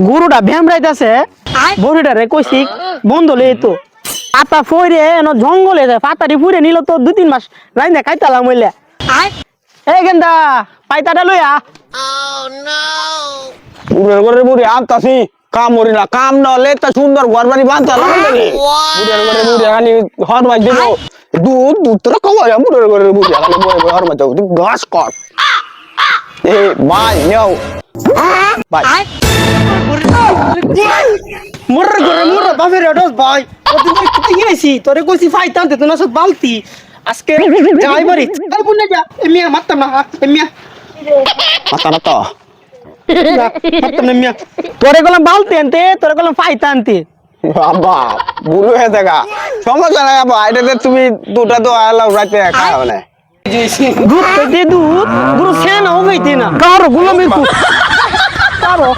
গরুটা ভ্যামরাইতেছে বড়িটারে কইছি বন্ধ লই তো পাতা ফইরে এনো জঙ্গলে যায় পাতাটি ফুইরে নিল তো 2-3 মাস রাইন্দা খাইতালাম হইলে এই গেন্দা পাইতাটা লইয়া বুড়ের ঘরে বুড়ি আনতাছি কাম করি না কাম না হলে তা সুন্দর ঘর বাড়ি বাঁধতে লাগে বুড়ের ঘরে বুড়ি খালি হর মাছ দিব দুধ দুধ তোরা খাওয়া বুড়ের ঘরে বুড়ি খালি বয়ে বয়ে হর মাছ যাও তুই ঘাস কর এ ভাই নেও ভাই মোর ঘরে মোর বাপের এডস ভাই ওদিন কি গেছি তোরে কইছি ফাইতাম তে তোনা সব বালতি আজকে যাই বাড়ি এই বুনে যা এমিয়া মারতাম না এমিয়া মাথা না তো মারতাম না এমিয়া তোরে গেলাম বালতি আনতে তোরে গেলাম ফাইতা আনতে বাবা বুড়ো হয়ে থাকা সমস্যা নাই বাবা এটাতে তুমি দুটা তো আলাও রাতে খাওয়া না দুধ তো দে দুধ গুরু সেনা हो गई थी ना कारो गुलामी को कारो